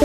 A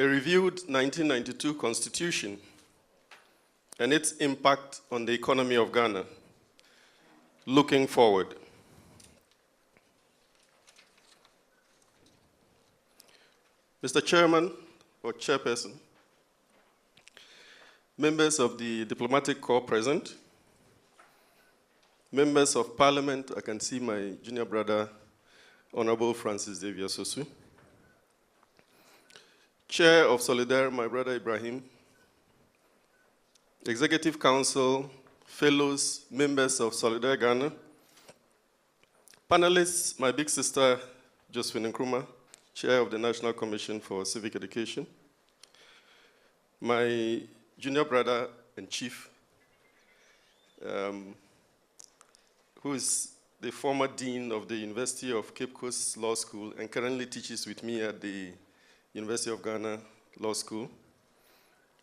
reviewed 1992 Constitution and its impact on the economy of Ghana. Looking forward. Mr. Chairman or Chairperson, members of the diplomatic corps present, members of Parliament, I can see my junior brother, Honorable Francis Xavier Sosu, Chair of Solidaire, my brother Ibrahim, Executive Council, fellows, members of Solidaire Ghana, panelists, my big sister, Josephine Nkrumah, Chair of the National Commission for Civic Education, my junior brother and chief, who is the former dean of the University of Cape Coast Law School and currently teaches with me at the University of Ghana Law School,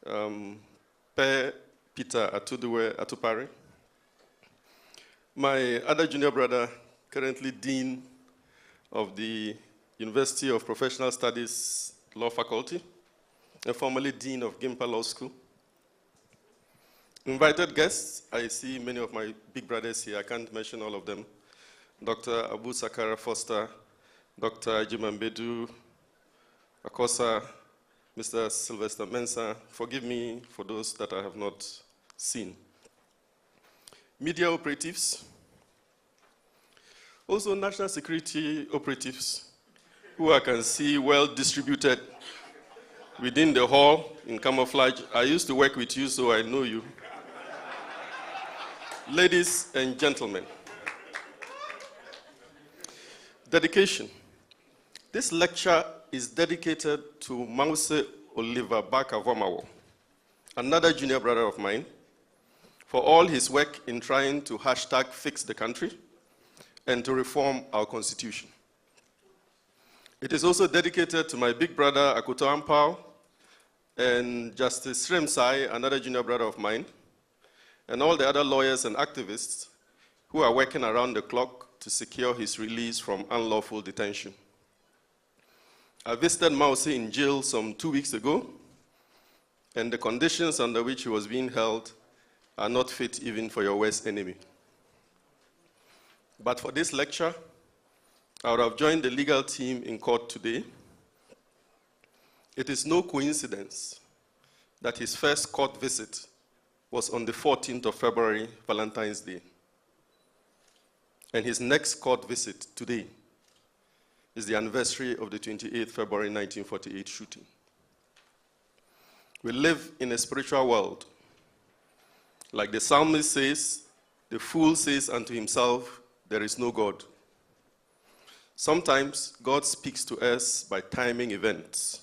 Per Peter Atupare, my other junior brother, currently dean of the University of Professional Studies Law Faculty, and formerly dean of Gimpa Law School. Invited guests, I see many of my big brothers here, I can't mention all of them. Dr. Abu Sakara Foster, Dr. Jimambedu Akosa, Mr. Sylvester Mensah. Forgive me for those that I have not seen. Media operatives, also national security operatives, who I can see well distributed within the hall in camouflage. I used to work with you, so I know you. Ladies and gentlemen, dedication. This lecture is dedicated to Mause Oliver Baka-Vomawo, another junior brother of mine, for all his work in trying to #fix the country and to reform our constitution. It is also dedicated to my big brother Akuto Ampao and Justice Sremsai, another junior brother of mine, and all the other lawyers and activists who are working around the clock to secure his release from unlawful detention. I visited Mause in jail some 2 weeks ago, and the conditions under which he was being held are not fit even for your worst enemy. But for this lecture, I would have joined the legal team in court today. It is no coincidence that his first court visit was on the 14th of February, Valentine's Day. And his next court visit today is the anniversary of the 28th February 1948 shooting. We live in a spiritual world. Like the psalmist says, the fool says unto himself, there is no God. Sometimes God speaks to us by timing events,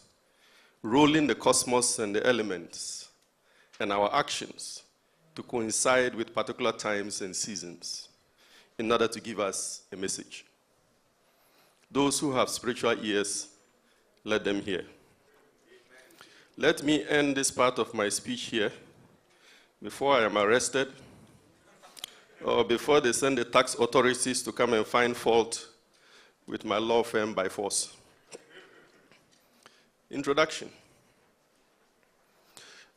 rolling the cosmos and the elements and our actions to coincide with particular times and seasons in order to give us a message. Those who have spiritual ears, let them hear. Let me end this part of my speech here before I am arrested or before they send the tax authorities to come and find fault with my law firm by force. Introduction.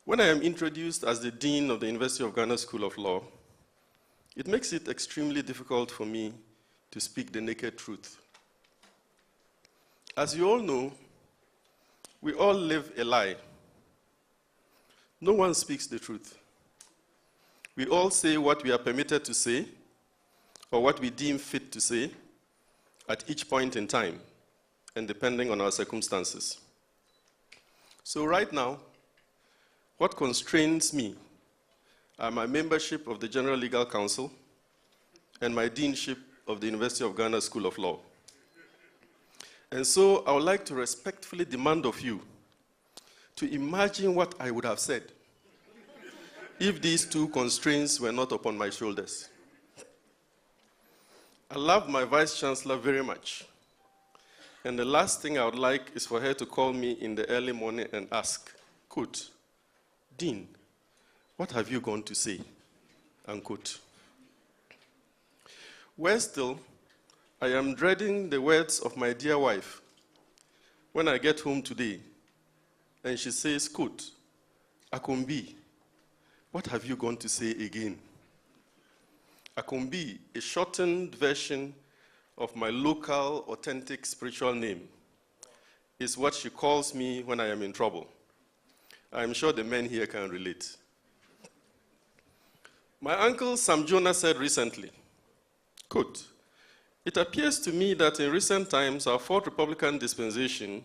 When I am introduced as the Dean of the University of Ghana School of Law, it makes it extremely difficult for me to speak the naked truth. As you all know, we all live a lie. No one speaks the truth. We all say what we are permitted to say or what we deem fit to say at each point in time and depending on our circumstances. So right now, what constrains me are my membership of the General Legal Council and my deanship of the University of Ghana School of Law. And so I would like to respectfully demand of you to imagine what I would have said if these two constraints were not upon my shoulders. I love my Vice Chancellor very much. And the last thing I would like is for her to call me in the early morning and ask, quote, Dean, what have you gone to say? Unquote. Worse still, I am dreading the words of my dear wife when I get home today and she says, quote, Akumbi, what have you gone to say again? Akumbi, a shortened version of my local, authentic spiritual name, is what she calls me when I am in trouble. I am sure the men here can relate. My uncle Sam Jonah said recently, quote, it appears to me that in recent times, our fourth Republican dispensation,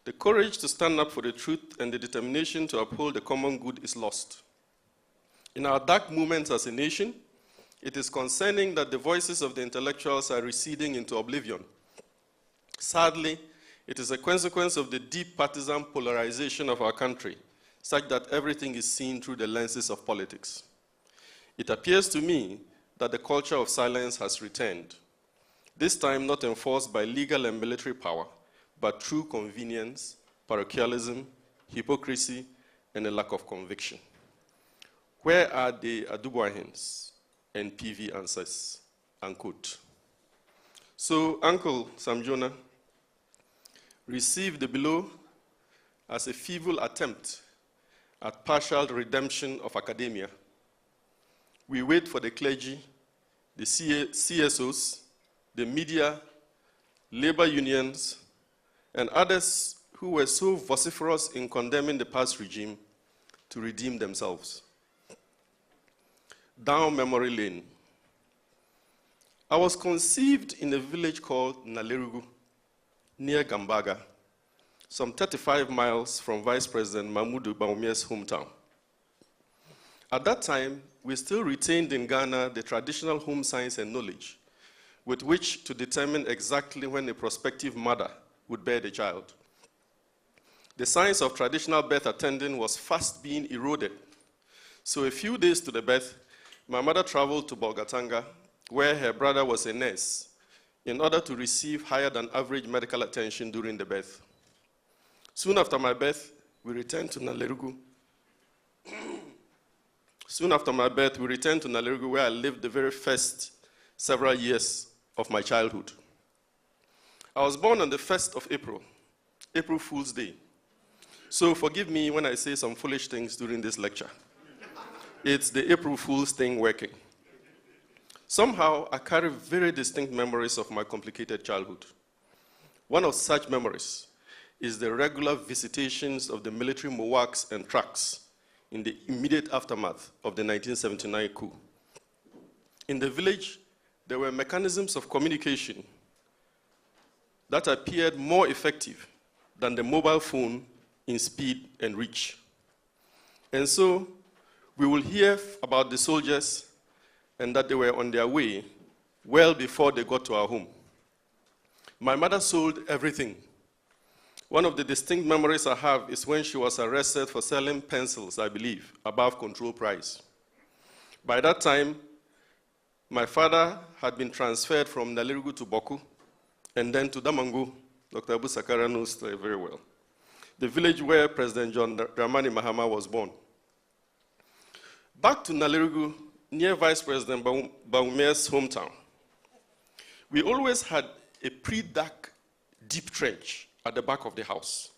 the courage to stand up for the truth and the determination to uphold the common good is lost. In our dark moments as a nation, it is concerning that the voices of the intellectuals are receding into oblivion. Sadly, it is a consequence of the deep partisan polarization of our country, such that everything is seen through the lenses of politics. It appears to me that the culture of silence has returned, this time not enforced by legal and military power, but through convenience, parochialism, hypocrisy, and a lack of conviction. Where are the Adubuahins and PV answers? Unquote. So, Uncle Sam Jonah, receive the below as a feeble attempt at partial redemption of academia. We wait for the clergy, the CSOs, the media, labor unions, and others who were so vociferous in condemning the past regime to redeem themselves. Down memory lane. I was conceived in a village called Nalerugu, near Gambaga, some 35 miles from Vice President Mahmoud Bawumia's hometown. At that time, we still retained in Ghana the traditional home science and knowledge with which to determine exactly when a prospective mother would bear the child. The science of traditional birth attending was fast being eroded. So a few days to the birth, my mother traveled to Bolgatanga, where her brother was a nurse, in order to receive higher than average medical attention during the birth. Soon after my birth, we returned to Nalerugu. Where I lived the very first several years of my childhood. I was born on the 1st of April, April Fool's Day. So forgive me when I say some foolish things during this lecture. It's the April Fool's thing working. Somehow, I carry very distinct memories of my complicated childhood. One of such memories is the regular visitations of the military MOWACs and tracks in the immediate aftermath of the 1979 coup. In the village, there were mechanisms of communication that appeared more effective than the mobile phone in speed and reach. And so, we will hear about the soldiers and that they were on their way well before they got to our home. My mother sold everything. One of the distinct memories I have is when she was arrested for selling pencils, I believe, above control price. By that time, my father had been transferred from Nalerugu to Boku and then to Damangu. Dr. Abu Sakara knows very well. The village where President John Dramani Mahama was born. Back to Nalerugu, near Vice President Bawumia's hometown. We always had a pre-dark, deep trench at the back of the house.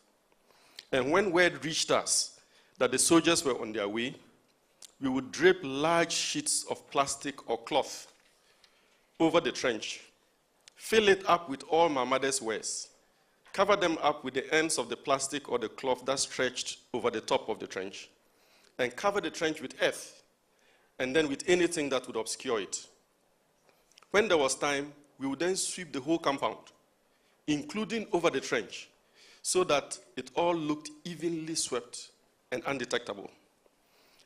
And when word reached us that the soldiers were on their way, we would drape large sheets of plastic or cloth over the trench, fill it up with all my mother's wares, cover them up with the ends of the plastic or the cloth that stretched over the top of the trench, and cover the trench with earth, and then with anything that would obscure it. When there was time, we would then sweep the whole compound, including over the trench, so that it all looked evenly swept and undetectable.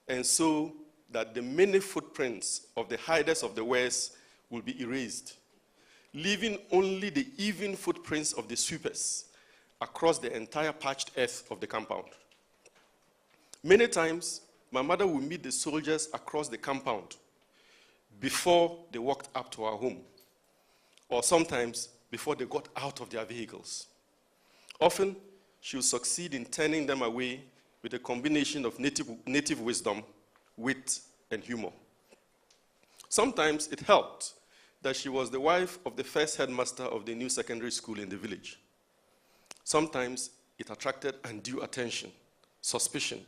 And so that the many footprints of the hiders of the wares will be erased. leaving only the even footprints of the sweepers across the entire parched earth of the compound. Many times, my mother would meet the soldiers across the compound before they walked up to our home, or sometimes before they got out of their vehicles. Often, she would succeed in turning them away with a combination of native wisdom, wit, and humor. Sometimes it helped that she was the wife of the first headmaster of the new secondary school in the village. Sometimes it attracted undue attention, suspicion,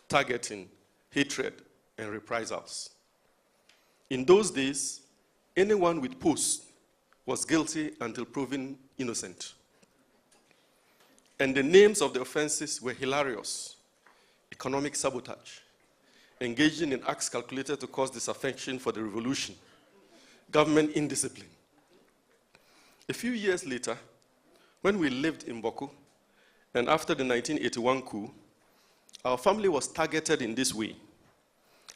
targeting, hatred, and reprisals. In those days, anyone with post was guilty until proven innocent. And the names of the offenses were hilarious: economic sabotage, engaging in acts calculated to cause disaffection for the revolution, government indiscipline. A few years later, when we lived in Boko, and after the 1981 coup, our family was targeted in this way.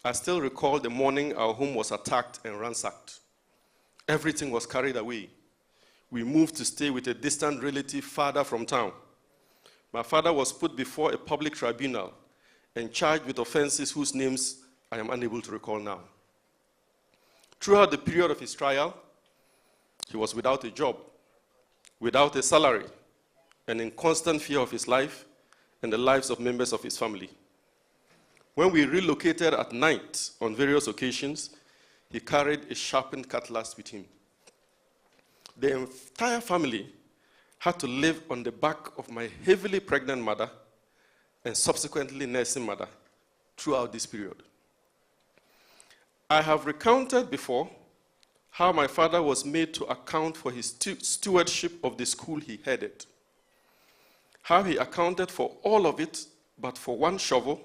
I still recall the morning our home was attacked and ransacked. Everything was carried away. We moved to stay with a distant relative farther from town. My father was put before a public tribunal and charged with offenses whose names I am unable to recall now. Throughout the period of his trial, he was without a job, without a salary, and in constant fear of his life and the lives of members of his family. When we relocated at night on various occasions, he carried a sharpened cutlass with him. The entire family had to live on the back of my heavily pregnant mother and subsequently nursing mother throughout this period. I have recounted before how my father was made to account for his stewardship of the school he headed, how he accounted for all of it but for one shovel,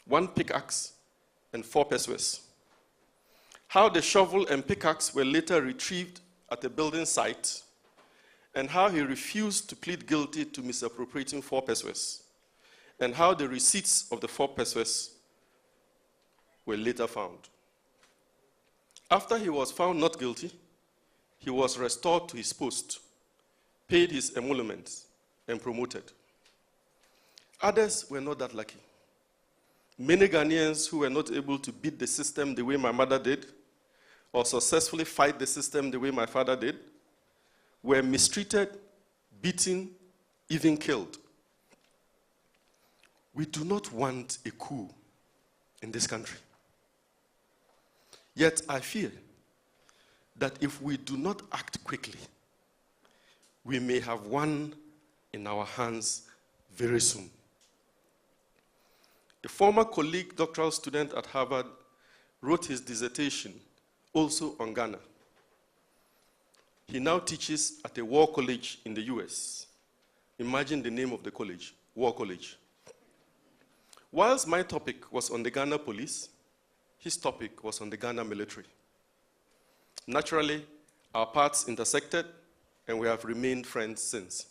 one pickaxe, and 4 pesewas. How the shovel and pickaxe were later retrieved at a building site, and how he refused to plead guilty to misappropriating 4 pesewas, and how the receipts of the 4 pesewas were later found. After he was found not guilty, he was restored to his post, paid his emoluments, and promoted. Others were not that lucky. Many Ghanaians who were not able to beat the system the way my mother did, or successfully fight the system the way my father did, were mistreated, beaten, even killed. We do not want a coup in this country. Yet I fear that if we do not act quickly, we may have one in our hands very soon. A former colleague, doctoral student at Harvard, wrote his dissertation also on Ghana. He now teaches at a war college in the US. Imagine the name of the college, War College. Whilst my topic was on the Ghana police, his topic was on the Ghana military. Naturally, our paths intersected, and we have remained friends since.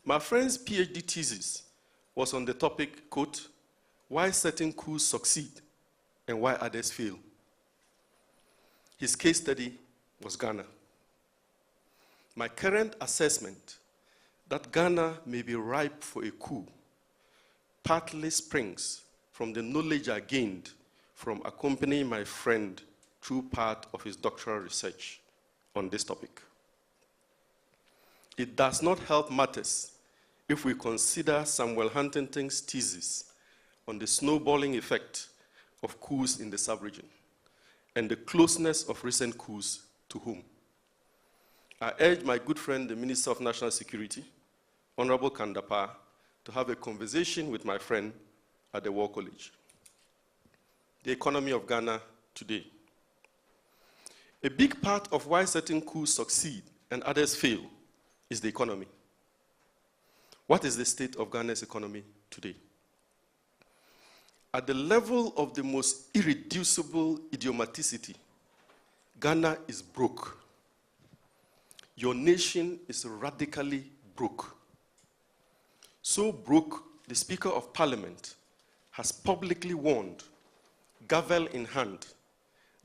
My friend's PhD thesis was on the topic, quote, "Why certain coups succeed and why others fail." His case study was Ghana. My current assessment that Ghana may be ripe for a coup partly springs from the knowledge I gained from accompanying my friend through part of his doctoral research on this topic. It does not help matters if we consider Samuel Huntington's thesis on the snowballing effect of coups in the sub-region and the closeness of recent coups to whom. I urge my good friend, the Minister of National Security, Honorable Kandapa, to have a conversation with my friend at the War College. The economy of Ghana today. A big part of why certain coups succeed and others fail is the economy. What is the state of Ghana's economy today? At the level of the most irreducible idiomaticity, Ghana is broke. Your nation is radically broke. So broke, the Speaker of Parliament has publicly warned, gavel in hand,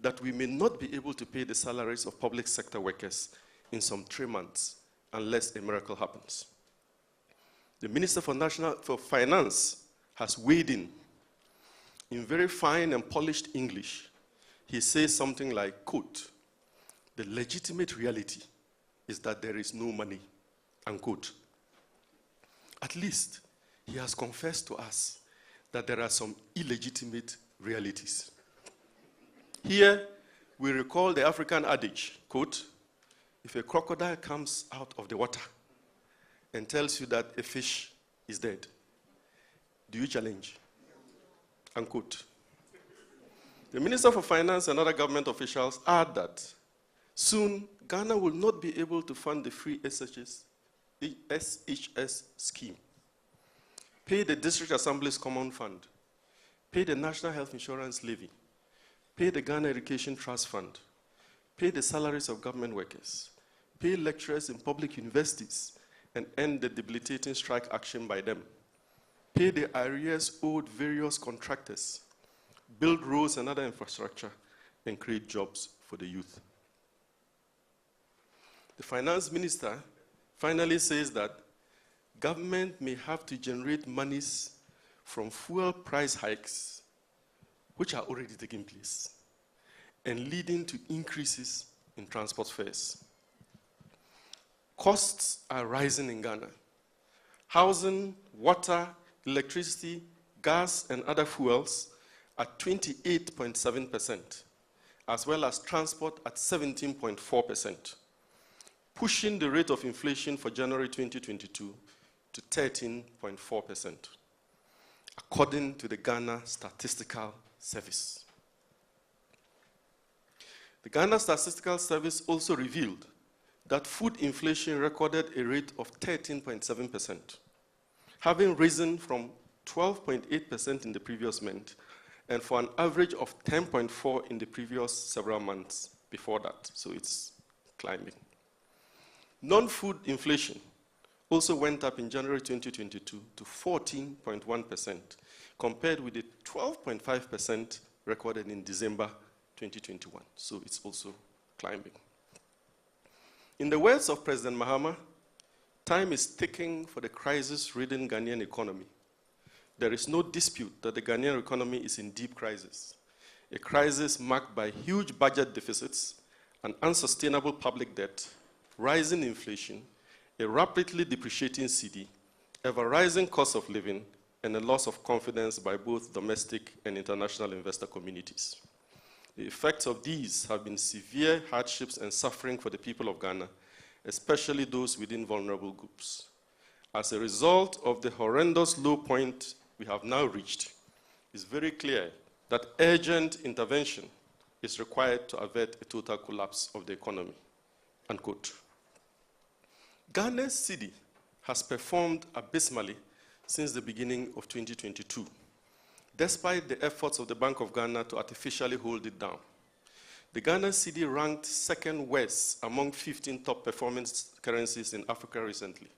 that we may not be able to pay the salaries of public sector workers in some 3 months unless a miracle happens. The Minister for Finance has weighed in very fine and polished English. He says something like, quote, "The legitimate reality is that there is no money," unquote. At least he has confessed to us that there are some illegitimate realities. Here, we recall the African adage, quote, "If a crocodile comes out of the water and tells you that a fish is dead, do you challenge?" Unquote. The Minister for Finance and other government officials add that soon Ghana will not be able to fund the free SHS scheme, pay the District Assembly's Common Fund, pay the National Health Insurance Levy, pay the Ghana Education Trust Fund, pay the salaries of government workers, pay lecturers in public universities, and end the debilitating strike action by them, pay the arrears owed various contractors, build roads and other infrastructure, and create jobs for the youth. The finance minister finally says that government may have to generate monies from fuel price hikes, which are already taking place, and leading to increases in transport fares. Costs are rising in Ghana. Housing, water, electricity, gas, and other fuels at 28.7%, as well as transport at 17.4%, pushing the rate of inflation for January 2022 to 13.4%, according to the Ghana Statistical Service. The Ghana Statistical Service also revealed that food inflation recorded a rate of 13.7%, having risen from 12.8% in the previous month, and for an average of 10.4% in the previous several months before that, so it's climbing. Non-food inflation also went up in January 2022 to 14.1%, compared with the 12.5% recorded in December 2021, so it's also climbing. In the words of President Mahama, time is ticking for the crisis-ridden Ghanaian economy. There is no dispute that the Ghanaian economy is in deep crisis, a crisis marked by huge budget deficits, an unsustainable public debt, rising inflation, a rapidly depreciating cedi, ever-rising cost of living, and a loss of confidence by both domestic and international investor communities. The effects of these have been severe hardships and suffering for the people of Ghana, especially those within vulnerable groups. As a result of the horrendous low point we have now reached, it's very clear that urgent intervention is required to avert a total collapse of the economy, unquote. Ghana's cedi has performed abysmally since the beginning of 2022, despite the efforts of the Bank of Ghana to artificially hold it down. The Ghana cedi ranked second worst among 15 top performing currencies in Africa recently.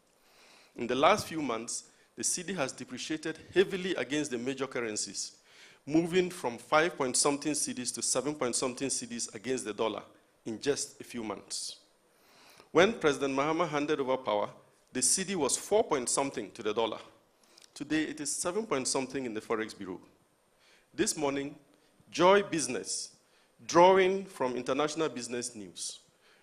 In the last few months, the cedi has depreciated heavily against the major currencies, moving from 5-point-something cedis to 7-point-something cedis against the dollar in just a few months. When President Mahama handed over power, the cedi was 4-point-something to the dollar. Today, it is 7-point-something in the Forex Bureau. This morning, Joy Business, drawing from international business news,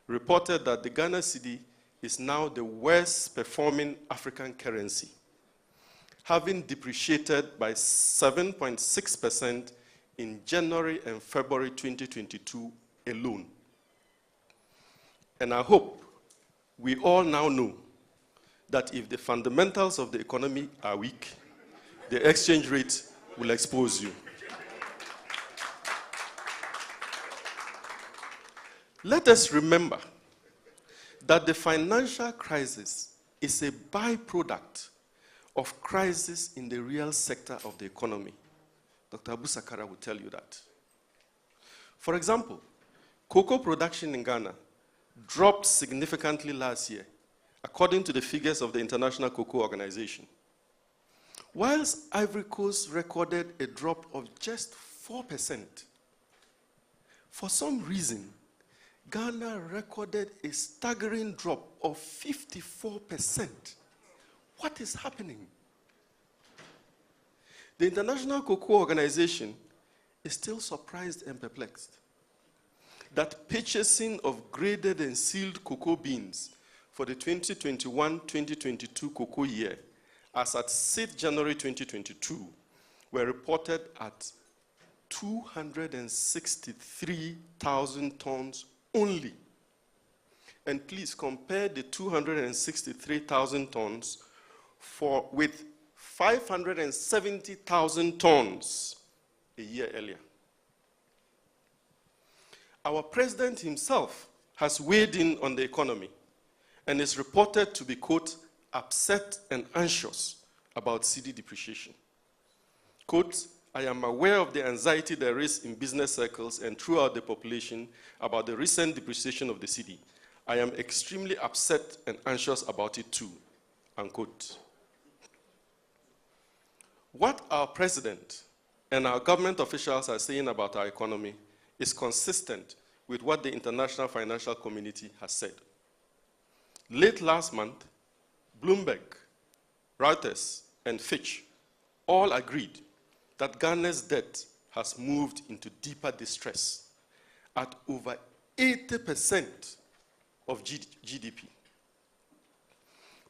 reported that the Ghana cedi is now the worst performing African currency, having depreciated by 7.6% in January and February 2022 alone. And I hope we all now know that if the fundamentals of the economy are weak, the exchange rate will expose you. Let us remember that the financial crisis is a byproduct of crisis in the real sector of the economy. Dr. Abu Sakara will tell you that. For example, cocoa production in Ghana dropped significantly last year, according to the figures of the International Cocoa Organization. Whilst Ivory Coast recorded a drop of just 4%, For some reason, Ghana recorded a staggering drop of 54%. What is happening? The International Cocoa Organization is still surprised and perplexed that purchasing of graded and sealed cocoa beans for the 2021-2022 cocoa year, as at 6th January 2022, were reported at 263,000 tons only. And please compare the 263,000 tons with 570,000 tons a year earlier. Our president himself has weighed in on the economy and is reported to be, quote, upset and anxious about cedi depreciation. Quote, I am aware of the anxiety there is in business circles and throughout the population about the recent depreciation of the cedi. I am extremely upset and anxious about it too, unquote. What our president and our government officials are saying about our economy is consistent with what the international financial community has said. Late last month, Bloomberg, Reuters, and Fitch all agreed that Ghana's debt has moved into deeper distress at over 80% of GDP.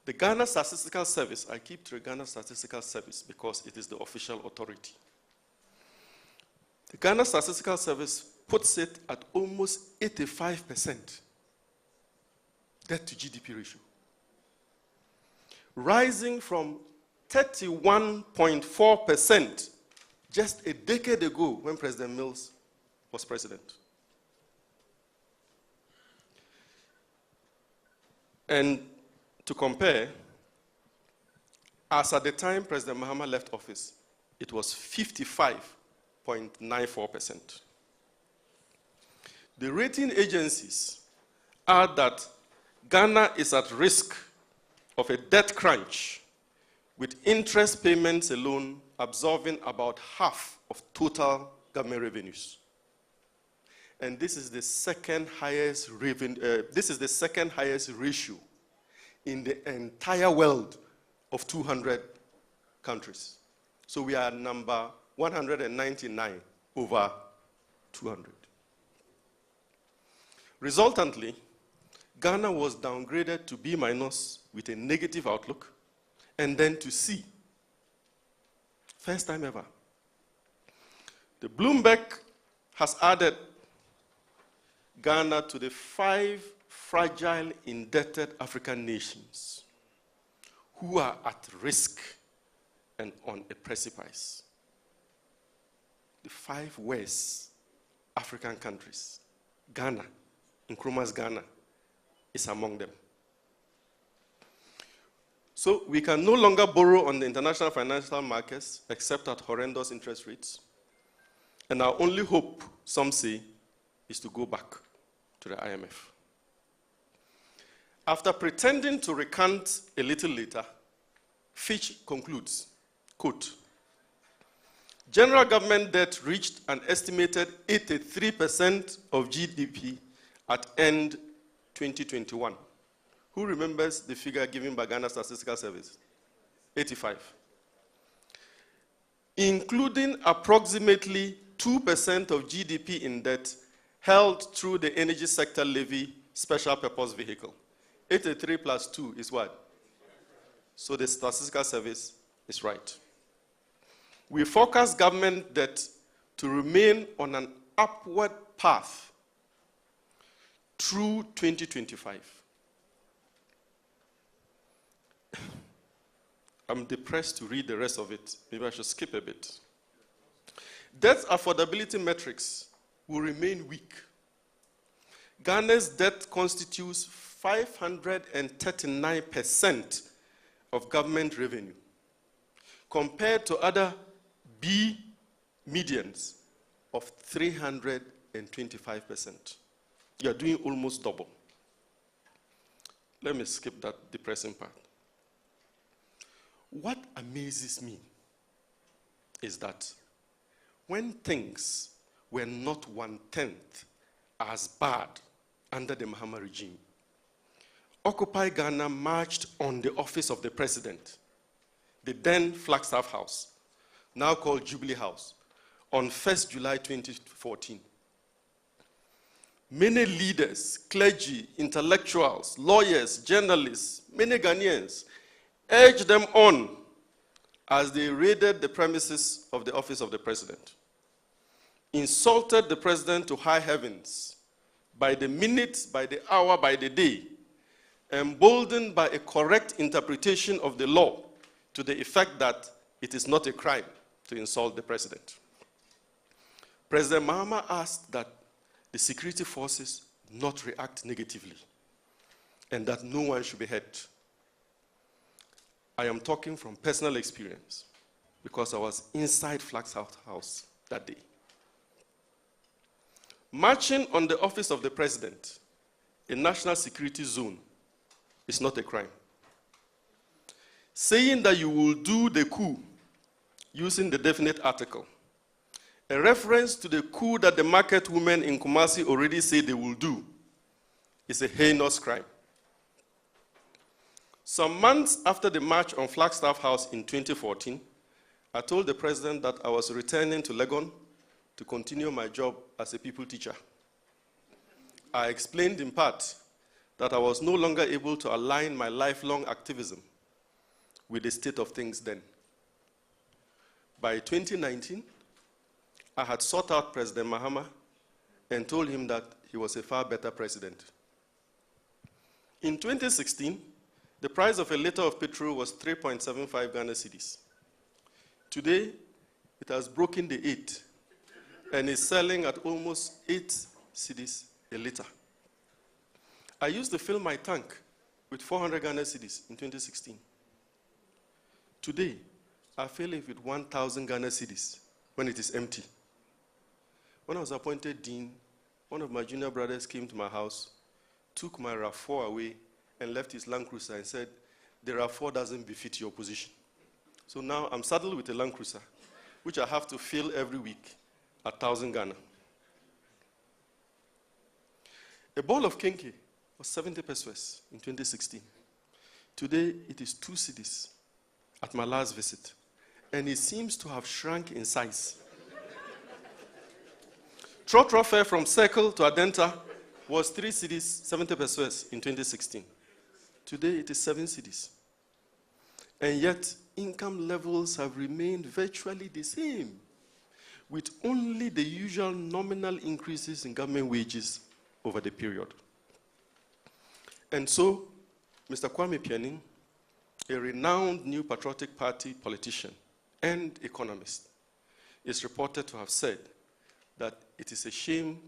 The Ghana Statistical Service, I keep to the Ghana Statistical Service because it is the official authority. The Ghana Statistical Service puts it at almost 85% debt to GDP ratio, rising from 31.4% just a decade ago when President Mills was president. And to compare, as at the time President Mahama left office, it was 55.94%. The rating agencies add that Ghana is at risk of a debt crunch, with interest payments alone absorbing about half of total government revenues. And this is the second highest ratio in the entire world of 200 countries. So we are number 199 over 200. Resultantly, Ghana was downgraded to B- with a negative outlook, and then to C. First time ever. The Bloomberg has added Ghana to the 5 fragile, indebted African nations who are at risk and on a precipice. The 5 worst African countries, Ghana, Nkrumah's Ghana, is among them. So we can no longer borrow on the international financial markets except at horrendous interest rates. And our only hope, some say, is to go back to the IMF. After pretending to recant a little later, Fitch concludes, quote, general government debt reached an estimated 83% of GDP at end 2021. Who remembers the figure given by Ghana Statistical Service? 85. Including approximately 2% of GDP in debt held through the energy sector levy special purpose vehicle. 83 plus 2 is what? So the Statistical Service is right. We forecast government debt to remain on an upward path through 2025. I'm depressed to read the rest of it. Maybe I should skip a bit. Debt affordability metrics will remain weak. Ghana's debt constitutes 539% of government revenue, compared to other B medians of 325%. You are doing almost double. Let me skip that depressing part. What amazes me is that when things were not 1/10 as bad under the Mahama regime. Occupy Ghana marched on the office of the president, the then Flagstaff House, now called Jubilee House, on 1st July 2014. Many leaders, clergy, intellectuals, lawyers, journalists, many Ghanaians urged them on as they raided the premises of the office of the president, insulted the president to high heavens by the minute, by the hour, by the day, emboldened by a correct interpretation of the law to the effect that it is not a crime to insult the president. President Mahama asked that the security forces not react negatively and that no one should be hurt. I am talking from personal experience because I was inside Flagstaff House that day. Marching on the office of the president, a national security zone, is not a crime. Saying that you will do the coup using the definite article, a reference to the coup that the market women in Kumasi already say they will do, is a heinous crime. Some months after the march on Flagstaff House in 2014, I told the president that I was returning to Legon to continue my job as a people teacher. I explained in part that I was no longer able to align my lifelong activism with the state of things then. By 2019, I had sought out President Mahama and told him that he was a far better president. In 2016, the price of a liter of petrol was 3.75 Ghana cedis. Today, it has broken the 8 and is selling at almost 8 cedis a liter. I used to fill my tank with 400 Ghana cedis in 2016. Today, I fill it with 1,000 Ghana cedis when it is empty. When I was appointed dean, one of my junior brothers came to my house, took my RAV4 away, and left his Land Cruiser and said, the RAV4 doesn't befit your position. So now I'm saddled with a Land Cruiser, which I have to fill every week at 1,000 Ghana. A ball of kenke was 70 pesos in 2016. Today, it is 2 cedis at my last visit, and it seems to have shrunk in size. Trotro fare from Circle to Adenta was 3 cedis, 70 pesos in 2016. Today, it is 7 cedis. And yet, income levels have remained virtually the same, with only the usual nominal increases in government wages over the period. And so, Mr. Kwame Pianing, a renowned New Patriotic Party politician and economist, is reported to have said that it is a shame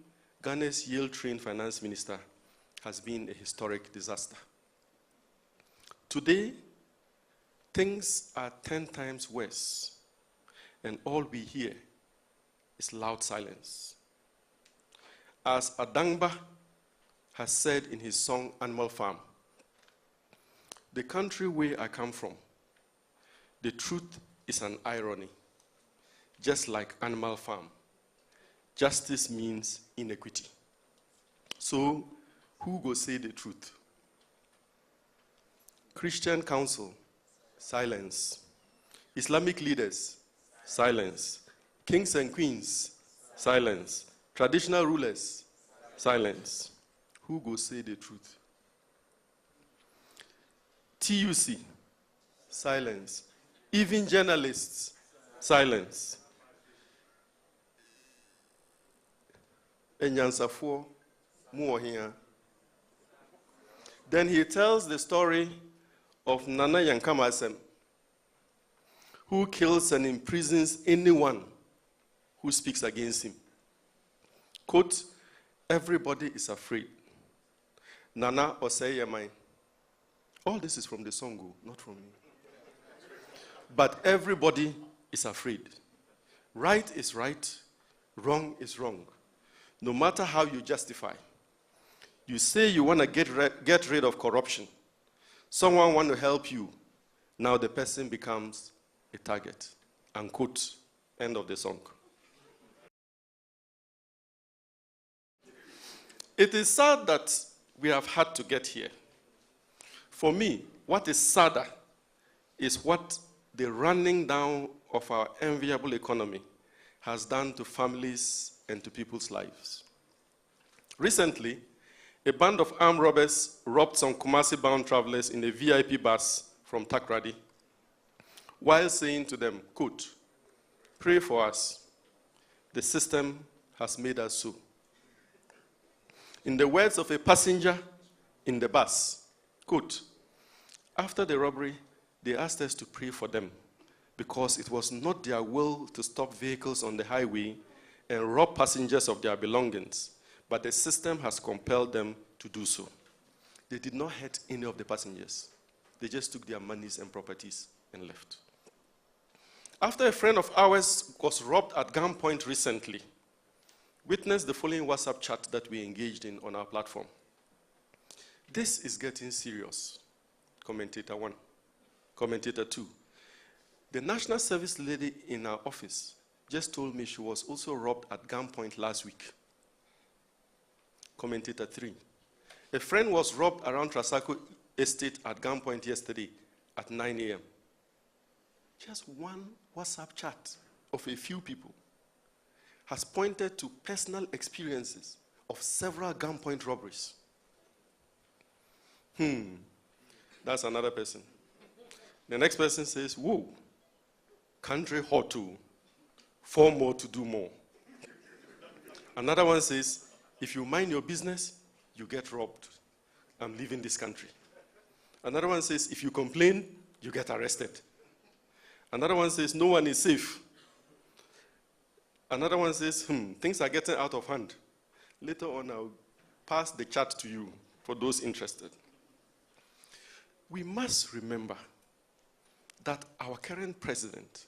Ghana's Yale-trained finance minister has been a historic disaster. Today, things are 10 times worse, and all we hear is loud silence. As Adangba has said in his song Animal Farm, the country where I come from, the truth is an irony. Just like Animal Farm, justice means inequity. So, who go say the truth? Christian Council, silence. Islamic leaders, silence. Kings and queens, silence. Traditional rulers, silence. Who go say the truth? TUC, silence. Even journalists, silence. Enyansafo, Muohia. Then he tells the story of Nana Yankamasem, who kills and imprisons anyone who speaks against him. Quote, everybody is afraid. Nana Oseyemai. All this is from the Songo, not from me. But everybody is afraid. Right is right, wrong is wrong. No matter how you justify. You say you want to get rid of corruption. Someone wants to help you. Now the person becomes a target. Unquote. End of the song. It is sad that we have had to get here. For me, what is sadder is what the running down of our enviable economy has done to families and to people's lives. Recently, a band of armed robbers robbed some Kumasi-bound travelers in a VIP bus from Takrady, while saying to them, quote, "Pray for us. The system has made us so." In the words of a passenger in the bus, quote, "After the robbery, they asked us to pray for them because it was not their will to stop vehicles on the highway and rob passengers of their belongings, but the system has compelled them to do so." They did not hurt any of the passengers. They just took their monies and properties and left. After a friend of ours was robbed at gunpoint recently, witness the following WhatsApp chat that we engaged in on our platform. "This is getting serious." Commentator 1. Commentator 2. "The national service lady in our office just told me she was also robbed at gunpoint last week." Commentator 3. "A friend was robbed around Trasako Estate at gunpoint yesterday at 9 a.m. Just one WhatsApp chat of a few people has pointed to personal experiences of several gunpoint robberies. That's another person. The next person says, "Whoa, country hot too, 4 more to do more." Another one says, "If you mind your business, you get robbed. I'm leaving this country." Another one says, "If you complain, you get arrested." Another one says, "No one is safe." Another one says, "Things are getting out of hand." Later on, I'll pass the chat to you for those interested. We must remember that our current president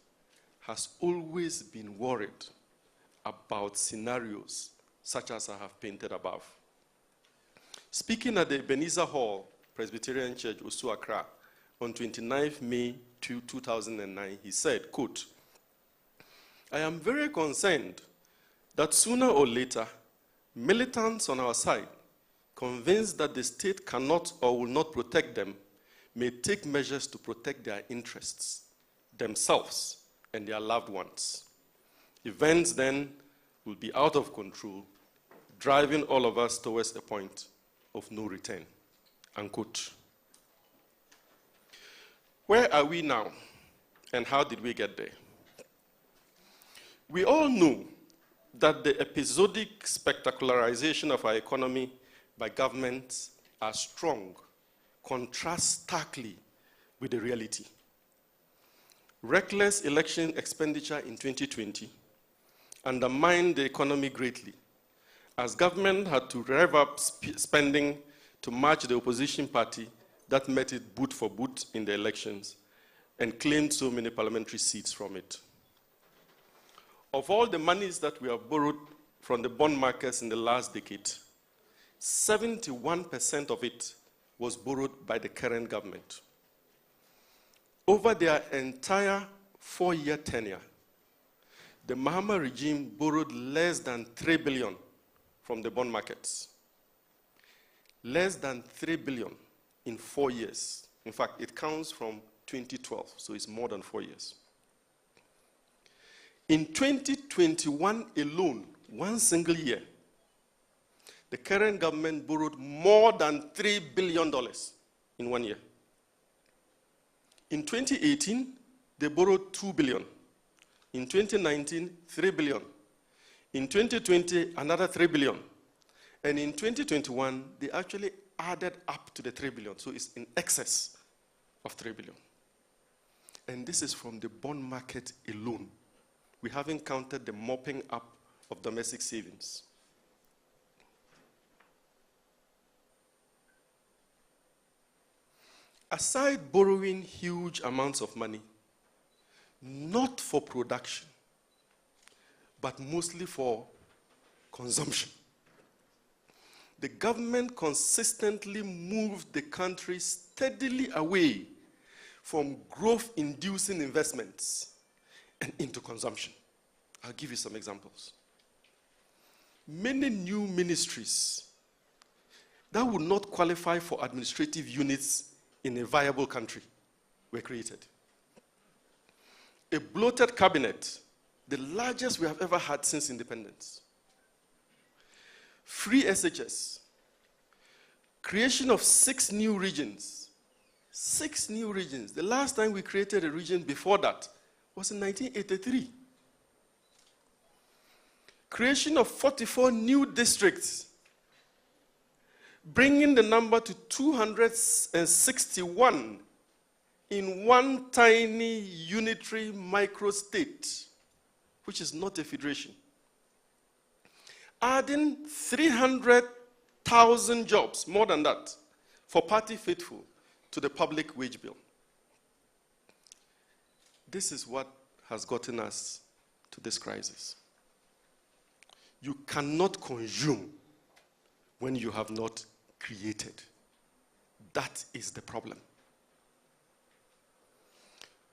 has always been worried about scenarios such as I have painted above. Speaking at the Ebenezer Hall Presbyterian Church, Osu Accra, on 29th May 2009, he said, quote, "I am very concerned that sooner or later, militants on our side, convinced that the state cannot or will not protect them, may take measures to protect their interests, themselves, and their loved ones. Events then will be out of control, driving all of us towards a point of no return." Unquote. Where are we now, and how did we get there? We all know that the episodic spectacularization of our economy by governments are strong, contrast starkly with the reality. Reckless election expenditure in 2020 undermined the economy greatly, as government had to rev up spending to match the opposition party that met it boot for boot in the elections and claimed so many parliamentary seats from it. Of all the monies that we have borrowed from the bond markets in the last decade, 71% of it was borrowed by the current government. Over their entire 4-year tenure, the Mahama regime borrowed less than 3 billion from the bond markets. Less than 3 billion in 4 years. In fact, it counts from 2012, so it's more than 4 years. In 2021 alone, one single year, the current government borrowed more than $3 billion in 1 year. In 2018, they borrowed 2 billion. In 2019, 3 billion. In 2020, another 3 billion. And in 2021, they actually added up to the 3 billion. So it's in excess of 3 billion. And this is from the bond market alone. We haven't counted the mopping up of domestic savings. Aside borrowing huge amounts of money, not for production, but mostly for consumption, the government consistently moved the country steadily away from growth-inducing investments and into consumption. I'll give you some examples. Many new ministries that would not qualify for administrative units in a viable country were created. A bloated cabinet, the largest we have ever had since independence. Free SHS. Creation of 6 new regions. 6 new regions. The last time we created a region before that was in 1983. Creation of 44 new districts, bringing the number to 261 in one tiny unitary microstate, which is not a federation. Adding 300,000 jobs, more than that, for party faithful to the public wage bill. This is what has gotten us to this crisis. You cannot consume when you have not created. That is the problem.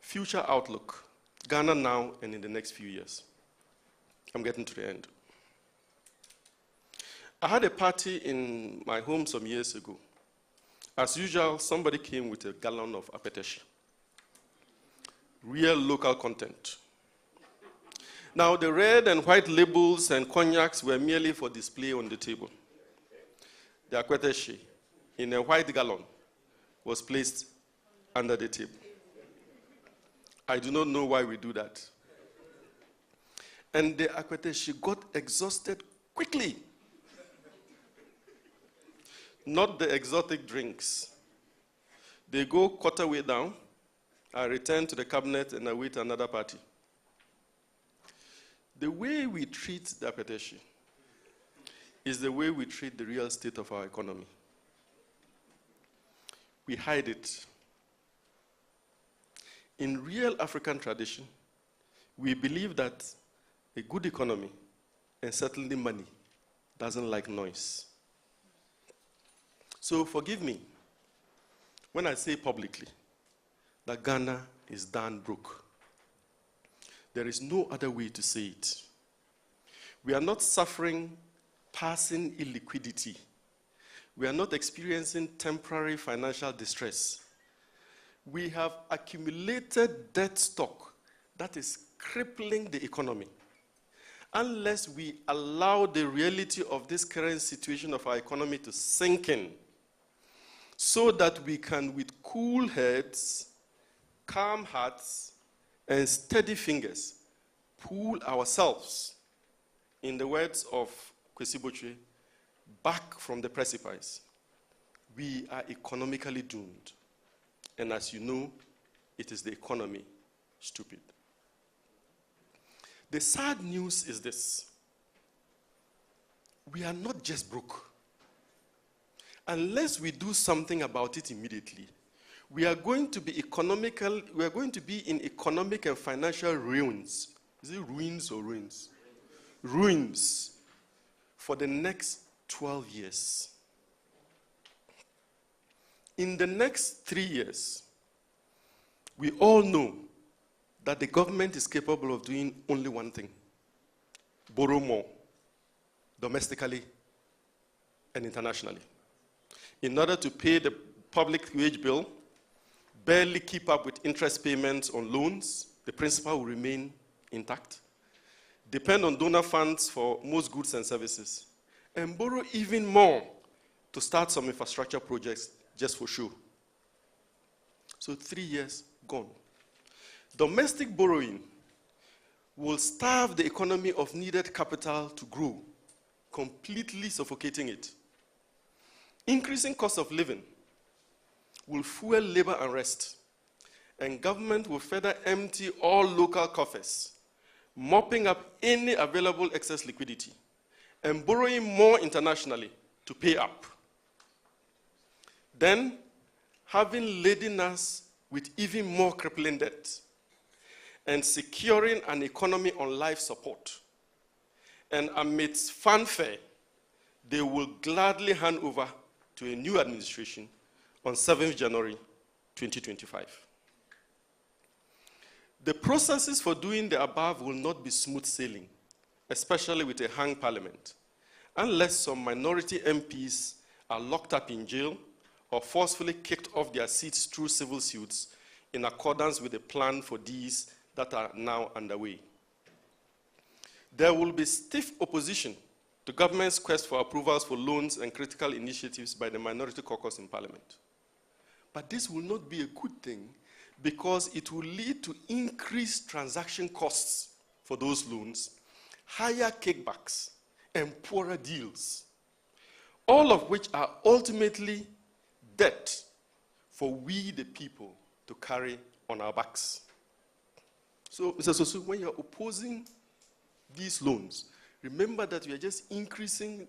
Future outlook, Ghana now and in the next few years. I'm getting to the end. I had a party in my home some years ago. As usual, somebody came with a gallon of apeteshi. Real local content. Now, the red and white labels and cognacs were merely for display on the table. The akweteshi, in a white gallon, was placed under the table. I do not know why we do that. And the akweteshi got exhausted quickly. Not the exotic drinks. They go quarter way down, I return to the cabinet and I wait another party. The way we treat the apeteshi is the way we treat the real state of our economy. We hide it. In real African tradition, we believe that a good economy and certainly money doesn't like noise. So forgive me when I say publicly that Ghana is darn broke. There is no other way to say it. We are not suffering passing illiquidity. We are not experiencing temporary financial distress. We have accumulated debt stock that is crippling the economy. Unless we allow the reality of this current situation of our economy to sink in, so that we can, with cool heads, calm hearts, and steady fingers, pull ourselves, in the words of Kwesi Bochwe, back from the precipice. We are economically doomed. And as you know, it is the economy, stupid. The sad news is this. We are not just broke. Unless we do something about it immediately, we are going to be in economic and financial ruins. Is it ruins or ruins? Ruins for the next 12 years. In the next 3 years, we all know that the government is capable of doing only one thing: borrow more, domestically and internationally. In order to pay the public wage bill, barely keep up with interest payments on loans, the principal will remain intact, depend on donor funds for most goods and services, and borrow even more to start some infrastructure projects just for show. So 3 years gone. Domestic borrowing will starve the economy of needed capital to grow, completely suffocating it. Increasing cost of living will fuel labor unrest, and government will further empty all local coffers, mopping up any available excess liquidity, and borrowing more internationally to pay up. Then, having laden us with even more crippling debt, and securing an economy on life support, and amidst fanfare, they will gladly hand over to a new administration on 7th January 2025. The processes for doing the above will not be smooth sailing, especially with a hung parliament, unless some minority MPs are locked up in jail or forcefully kicked off their seats through civil suits in accordance with the plan for these that are now underway. There will be stiff opposition to government's quest for approvals for loans and critical initiatives by the minority caucus in Parliament. But this will not be a good thing because it will lead to increased transaction costs for those loans, higher kickbacks, and poorer deals, all of which are ultimately debt for we the people to carry on our backs. So, Mr. Sosu, when you're opposing these loans, remember that we are just increasing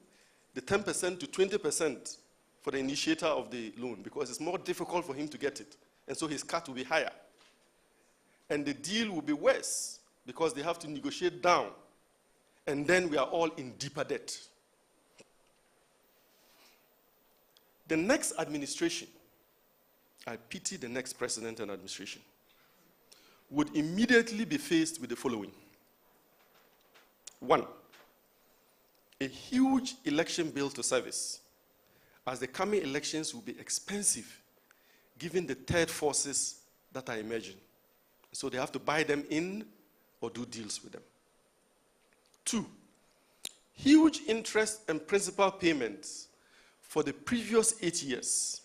the 10% to 20% for the initiator of the loan because it's more difficult for him to get it. And so his cut will be higher. And the deal will be worse because they have to negotiate down. And then we are all in deeper debt. The next administration, I pity the next president and administration, would immediately be faced with the following. One, a huge election bill to service, as the coming elections will be expensive given the third forces that are emerging. So they have to buy them in or do deals with them. Two, huge interest and principal payments for the previous 8 years,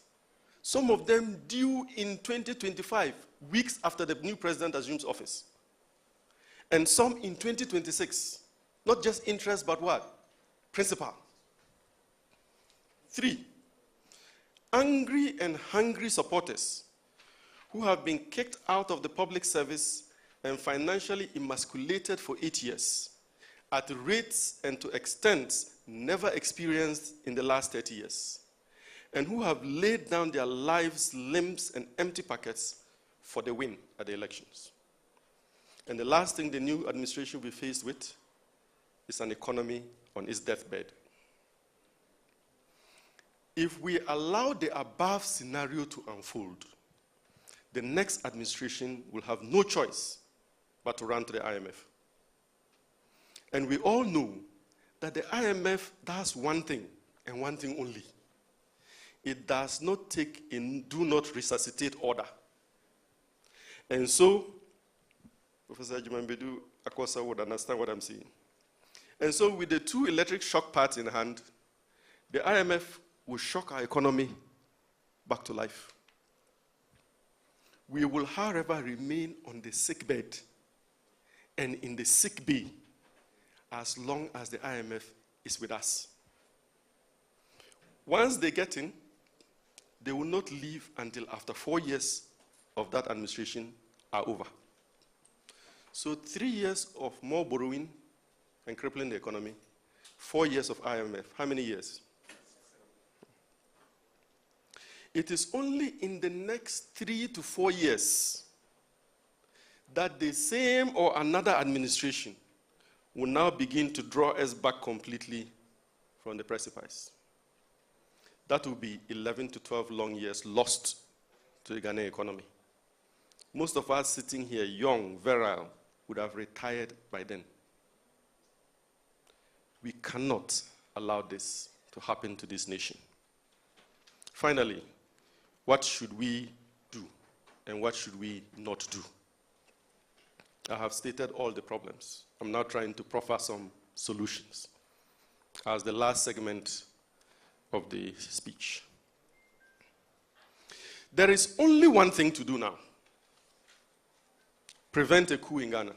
some of them due in 2025, weeks after the new president assumes office, and some in 2026. Not just interest, but what? Principal. Three, angry and hungry supporters who have been kicked out of the public service and financially emasculated for 8 years at rates and to extents never experienced in the last 30 years, and who have laid down their lives, limbs, and empty pockets for the win at the elections. And the last thing the new administration will be faced with is an economy on its deathbed. If we allow the above scenario to unfold, the next administration will have no choice but to run to the IMF. And we all know that the IMF does one thing and one thing only. It does not take in, do not resuscitate order. And so, Professor Jumambedu Akosa would understand what I'm saying. And so with the two electric shock pads in hand, the IMF will shock our economy back to life. We will, however, remain on the sick bed and in the sick bay as long as the IMF is with us. Once they get in, they will not leave until after 4 years of that administration are over. So 3 years of more borrowing and crippling the economy, 4 years of IMF. How many years? It is only in the next 3 to 4 years that the same or another administration will now begin to draw us back completely from the precipice. That will be 11 to 12 long years lost to the Ghanaian economy. Most of us sitting here, young, virile, would have retired by then. We cannot allow this to happen to this nation. Finally, what should we do and what should we not do? I have stated all the problems. I'm now trying to proffer some solutions as the last segment of the speech. There is only one thing to do now. Prevent a coup in Ghana.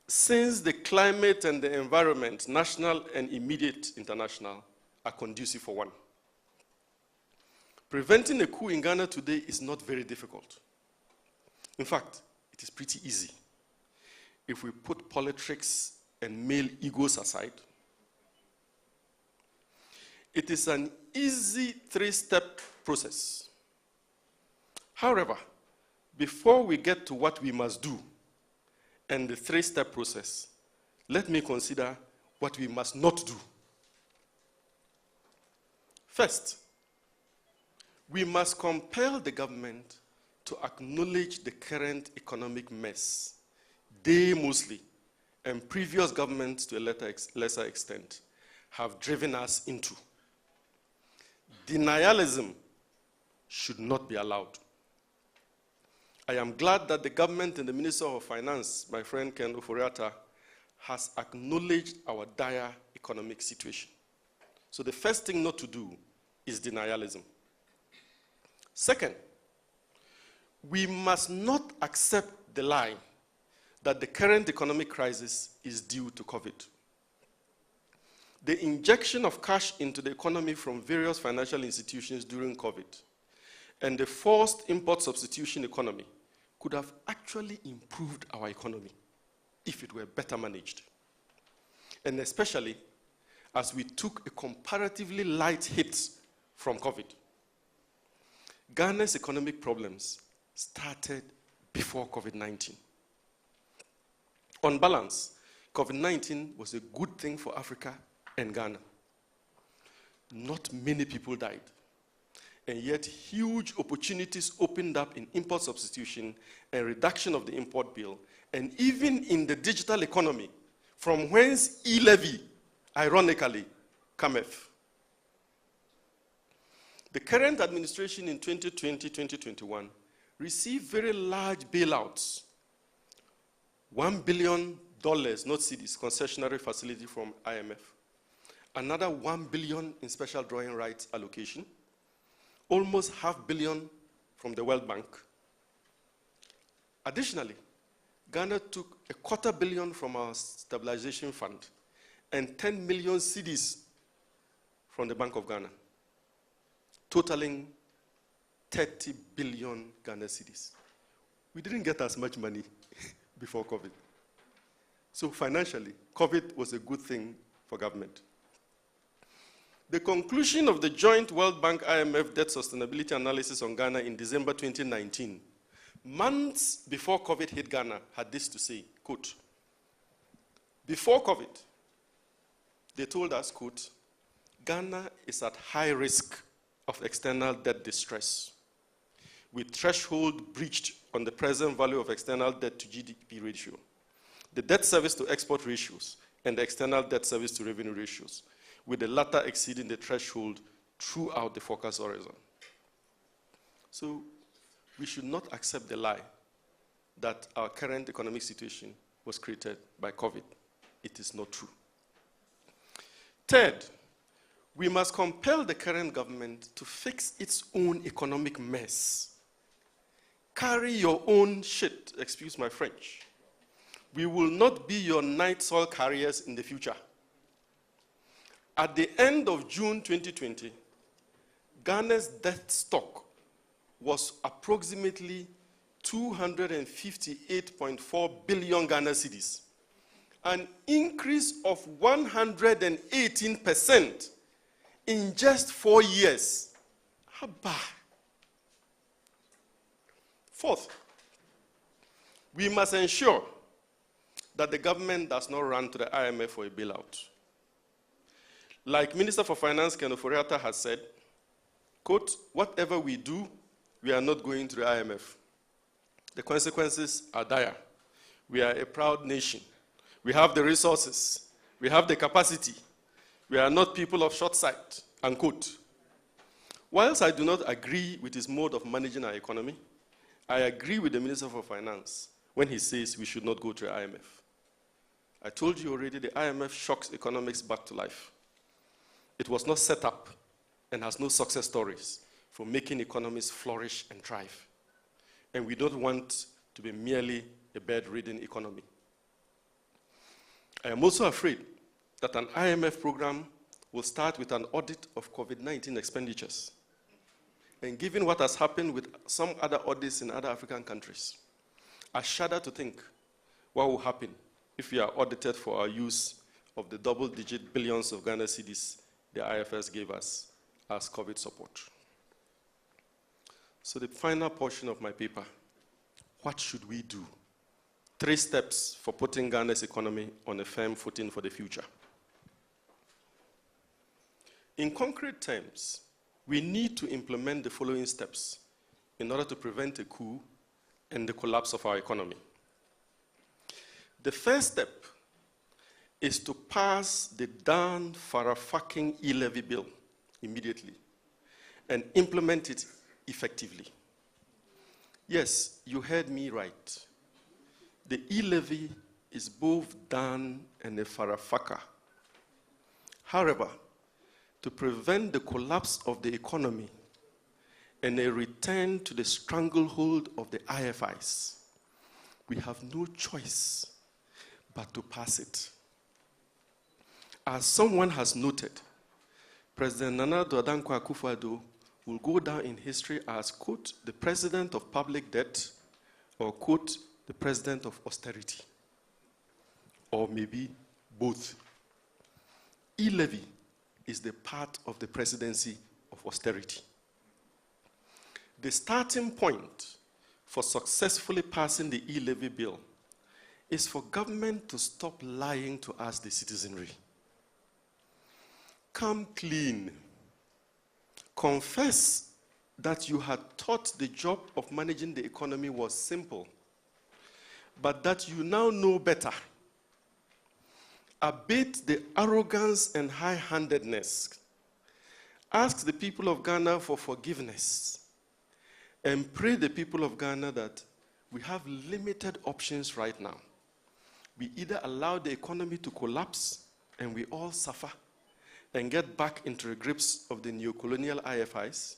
Since the climate and the environment, national and immediate international, are conducive for one. Preventing a coup in Ghana today is not very difficult. In fact, it is pretty easy. If we put politics and male egos aside, it is an easy 3-step process. However, before we get to what we must do and the 3-step process, let me consider what we must not do. First, we must compel the government to acknowledge the current economic mess, they mostly, and previous governments to a lesser extent, have driven us into. Denialism should not be allowed. I am glad that the government and the Minister of Finance, my friend Ken Ofori-Atta, has acknowledged our dire economic situation. So the first thing not to do is denialism. Second, we must not accept the lie that the current economic crisis is due to COVID. The injection of cash into the economy from various financial institutions during COVID and the forced import substitution economy could have actually improved our economy if it were better managed. And especially as we took a comparatively light hit from COVID. Ghana's economic problems started before COVID-19. On balance, COVID-19 was a good thing for Africa and Ghana. Not many people died. And yet, huge opportunities opened up in import substitution and reduction of the import bill, and even in the digital economy, from whence e-levy, ironically, cometh. The current administration in 2020-2021 received very large bailouts. $1 billion, not cedis, concessionary facility from IMF. Another $1 billion in special drawing rights allocation. Almost $500 million from the World Bank. Additionally, Ghana took $250 million from our stabilization fund and 10 million cedis from the Bank of Ghana, totaling 30 billion Ghana cedis. We didn't get as much money before COVID. So financially, COVID was a good thing for government. The conclusion of the joint World Bank-IMF debt sustainability analysis on Ghana in December 2019, months before COVID hit Ghana, had this to say, quote, before COVID, they told us, quote, Ghana is at high risk of external debt distress, with threshold breached on the present value of external debt to GDP ratio, the debt service to export ratios, and the external debt service to revenue ratios, with the latter exceeding the threshold throughout the forecast horizon. So we should not accept the lie that our current economic situation was created by COVID. It is not true. Third, we must compel the current government to fix its own economic mess. Carry your own shit, excuse my French. We will not be your night soil carriers in the future. At the end of June 2020, Ghana's debt stock was approximately 258.4 billion Ghana cedis, an increase of 118% in just 4 years. Habba. Fourth, we must ensure that the government does not run to the IMF for a bailout. Like Minister for Finance Ken Ofori-Atta has said, quote, whatever we do, we are not going to the IMF. The consequences are dire. We are a proud nation. We have the resources. We have the capacity. We are not people of short sight, unquote. Whilst I do not agree with his mode of managing our economy, I agree with the Minister for Finance when he says we should not go to the IMF. I told you already, the IMF shocks economics back to life. It was not set up and has no success stories for making economies flourish and thrive. And we don't want to be merely a bed-ridden economy. I am also afraid that an IMF program will start with an audit of COVID-19 expenditures. And given what has happened with some other audits in other African countries, I shudder to think what will happen if we are audited for our use of the double-digit billions of Ghana cedis the IFS gave us as COVID support. So the final portion of my paper, what should we do? 3 steps for putting Ghana's economy on a firm footing for the future. In concrete terms, we need to implement the following steps in order to prevent a coup and the collapse of our economy. The first step is to pass the Dan Farakhin e-levy bill immediately and implement it effectively. Yes, you heard me right. The e-levy is both Dan and a Farafaka. However, to prevent the collapse of the economy and a return to the stranglehold of the IFIs, we have no choice but to pass it. As someone has noted, President Nana Addo Dankwa Akufo-Addo will go down in history as, quote, the president of public debt, or, quote, the president of austerity, or maybe both. E-levy is the part of the presidency of austerity. The starting point for successfully passing the e-levy bill is for government to stop lying to us, the citizenry. Come clean. Confess that you had thought the job of managing the economy was simple, but that you now know better. Abate the arrogance and high-handedness. Ask the people of Ghana for forgiveness. And pray the people of Ghana that we have limited options right now. We either allow the economy to collapse and we all suffer and get back into the grips of the neo-colonial IFIs,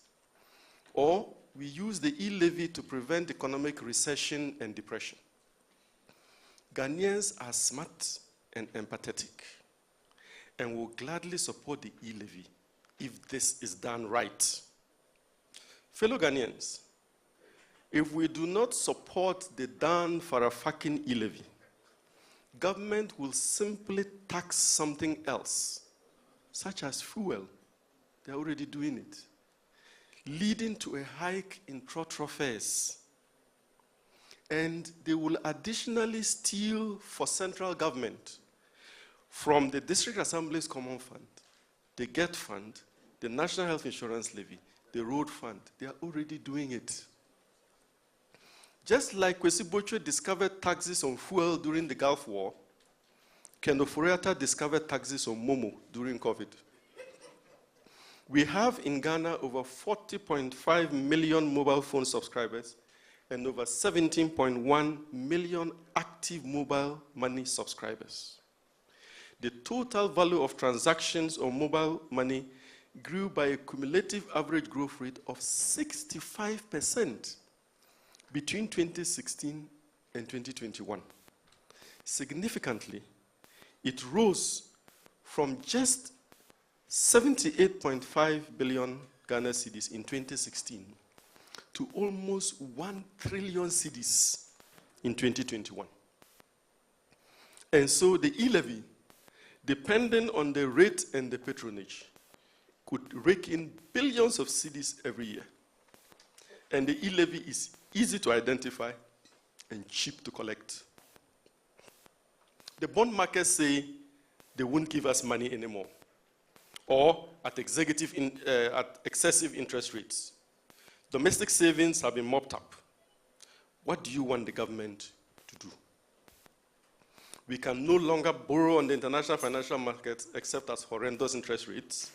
or we use the e-levy to prevent economic recession and depression. Ghanaians are smart and empathetic and will gladly support the e-levy if this is done right. Fellow Ghanaians, if we do not support the Dan Farakhin e-levy, government will simply tax something else, such as fuel. They're already doing it, leading to a hike in trotro fares. And they will additionally steal for central government from the District Assembly's Common Fund, the GET Fund, the National Health Insurance Levy, the Road Fund. They are already doing it. Just like Kwesi Bochwe discovered taxes on fuel during the Gulf War, Ken Ofori-Atta discovered taxes on Momo during COVID. We have in Ghana over 40.5 million mobile phone subscribers and over 17.1 million active mobile money subscribers. The total value of transactions on mobile money grew by a cumulative average growth rate of 65% between 2016 and 2021. Significantly, it rose from just 78.5 billion Ghana cedis in 2016 to almost 1 trillion cedis in 2021. And so the e-levy, depending on the rate and the patronage, could rake in billions of cedis every year. And the e-levy is easy to identify and cheap to collect. The bond markets say they won't give us money anymore, or at excessive interest rates. Domestic savings have been mopped up. What do you want the government to do? We can no longer borrow on the international financial markets except at horrendous interest rates,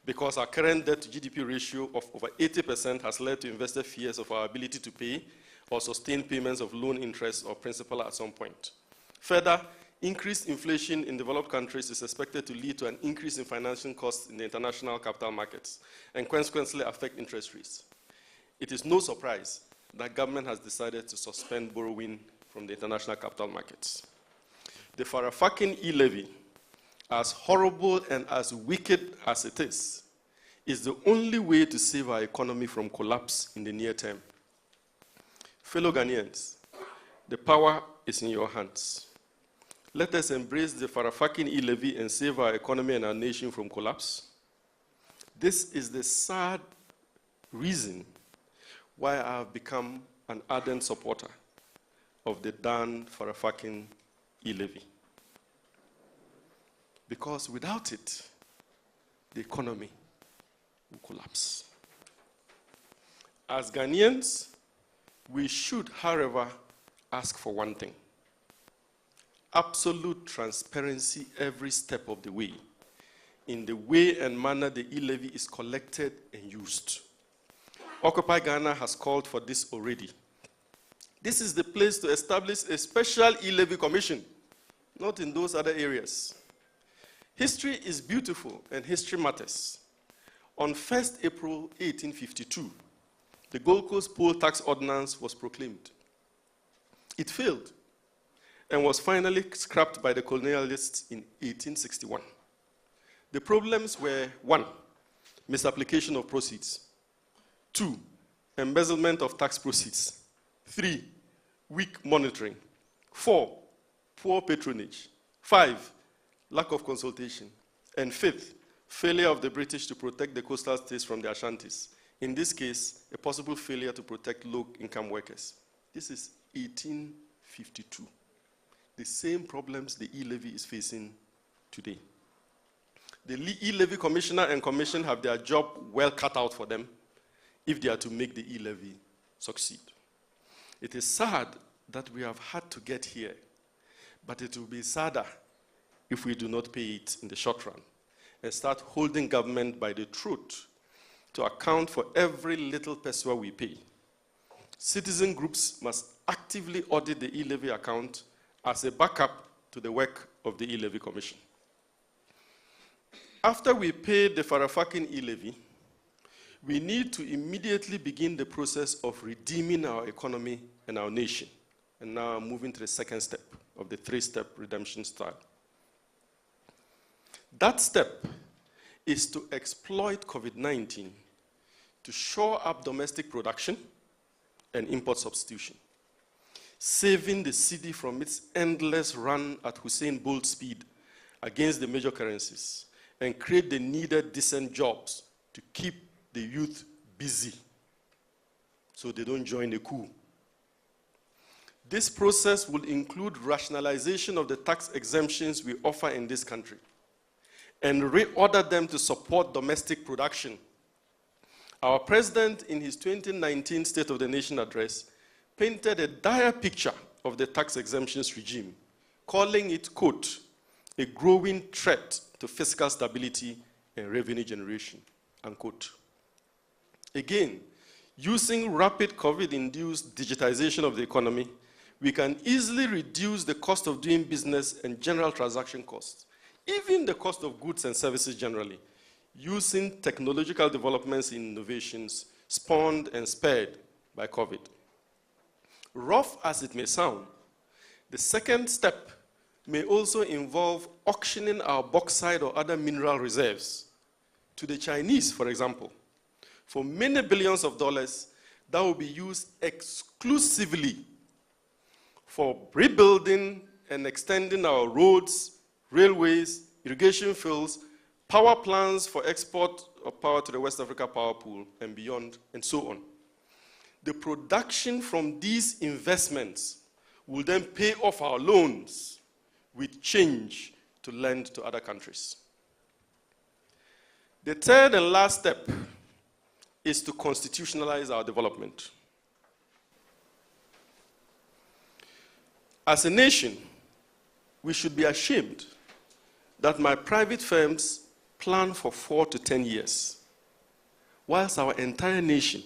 because our current debt to GDP ratio of over 80% has led to investor fears of our ability to pay or sustain payments of loan interest or principal at some point. Further, increased inflation in developed countries is expected to lead to an increase in financing costs in the international capital markets and consequently affect interest rates. It is no surprise that government has decided to suspend borrowing from the international capital markets. The Farakhin e-levy, as horrible and as wicked as it is the only way to save our economy from collapse in the near term. Fellow Ghanaians, the power is in your hands. Let us embrace the Farakhin e-levy and save our economy and our nation from collapse. This is the sad reason why I have become an ardent supporter of the Dan Farakhin e-levy. Because without it, the economy will collapse. As Ghanaians, we should, however, ask for one thing. absolute transparency every step of the way in the way and manner the e-levy is collected and used. Occupy Ghana has called for this already. This is the place to establish a special e-levy commission, not in those other areas. History is beautiful and history matters. On 1st April 1852, the Gold Coast Poll Tax Ordinance was proclaimed. It failed and was finally scrapped by the colonialists in 1861. The problems were: 1, misapplication of proceeds; 2, embezzlement of tax proceeds; 3, weak monitoring; 4, poor patronage; 5, lack of consultation; and 5th, failure of the British to protect the coastal states from the Ashantis. In this case, a possible failure to protect low-income workers. This is 1852. The same problems the e-levy is facing today. The e-levy commissioner and commission have their job well cut out for them if they are to make the e-levy succeed. It is sad that we have had to get here, but it will be sadder if we do not pay it in the short run and start holding government by the throat to account for every little peso we pay. Citizen groups must actively audit the e-levy account as a backup to the work of the e-levy commission. After we pay the Farafakin e-levy, we need to immediately begin the process of redeeming our economy and our nation. And now I'm moving to the second step of the 3-step redemption style. That step is to exploit COVID-19 to shore up domestic production and import substitution, saving the cedi from its endless run at Hussein Bolt speed against the major currencies, and create the needed decent jobs to keep the youth busy so they don't join the coup. This process will include rationalization of the tax exemptions we offer in this country and reorder them to support domestic production. Our president, in his 2019 State of the Nation address, painted a dire picture of the tax exemptions regime, calling it, quote, a growing threat to fiscal stability and revenue generation, unquote. Again, using rapid COVID-induced digitization of the economy, we can easily reduce the cost of doing business and general transaction costs, even the cost of goods and services generally, using technological developments and innovations spawned and spurred by COVID. Rough as it may sound, the second step may also involve auctioning our bauxite or other mineral reserves to the Chinese, for example, for many billions of dollars that will be used exclusively for rebuilding and extending our roads, railways, irrigation fields, power plants for export of power to the West Africa Power Pool and beyond, and so on. The production from these investments will then pay off our loans with change to lend to other countries. The third and last step is to constitutionalize our development. As a nation, we should be ashamed that my private firms plan for 4 to 10 years, whilst our entire nation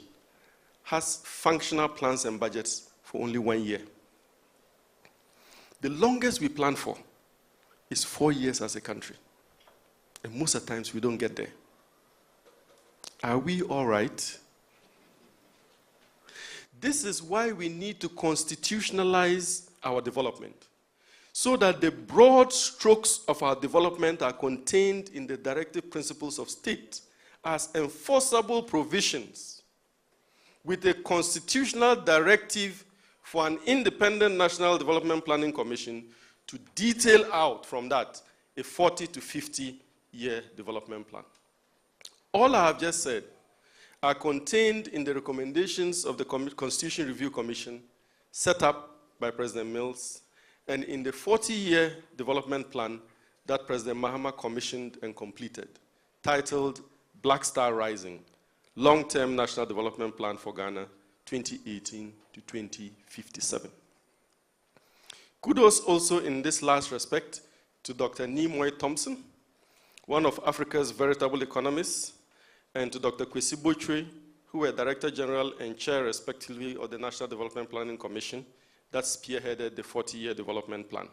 has functional plans and budgets for only 1 year. The longest we plan for is 4 years as a country. And most of the times we don't get there. Are we all right? This is why we need to constitutionalize our development, so that the broad strokes of our development are contained in the directive principles of state as enforceable provisions, with a constitutional directive for an independent National Development Planning Commission to detail out from that a 40 to 50-year development plan. All I have just said are contained in the recommendations of the Constitution Review Commission set up by President Mills and in the 40-year development plan that President Mahama commissioned and completed, titled Black Star Rising, Long-Term National Development Plan for Ghana, 2018 to 2057. Kudos also in this last respect to Dr. Nimoy Thompson, one of Africa's veritable economists, and to Dr. Kwesi Bochwe, who were Director General and Chair, respectively, of the National Development Planning Commission that spearheaded the 40-year development plan.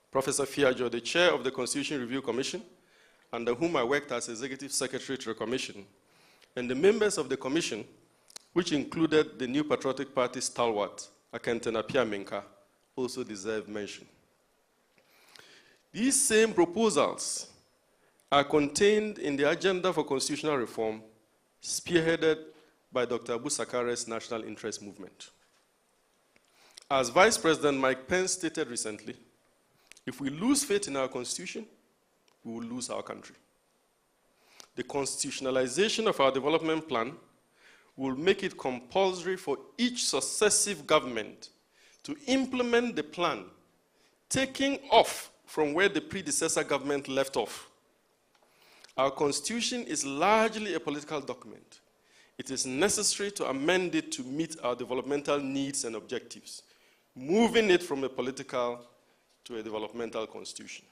Professor Fiajo, the Chair of the Constitution Review Commission, under whom I worked as Executive Secretary to the Commission, and the members of the Commission, which included the New Patriotic Party stalwart, Akenten Appiah-Menka, also deserve mention. These same proposals are contained in the Agenda for Constitutional Reform, spearheaded by Dr. Abu Sakare's National Interest Movement. As Vice President Mike Pence stated recently, if we lose faith in our Constitution, we will lose our country. The constitutionalization of our development plan will make it compulsory for each successive government to implement the plan, taking off from where the predecessor government left off. Our Constitution is largely a political document. It is necessary to amend it to meet our developmental needs and objectives, moving it from a political to a developmental constitution.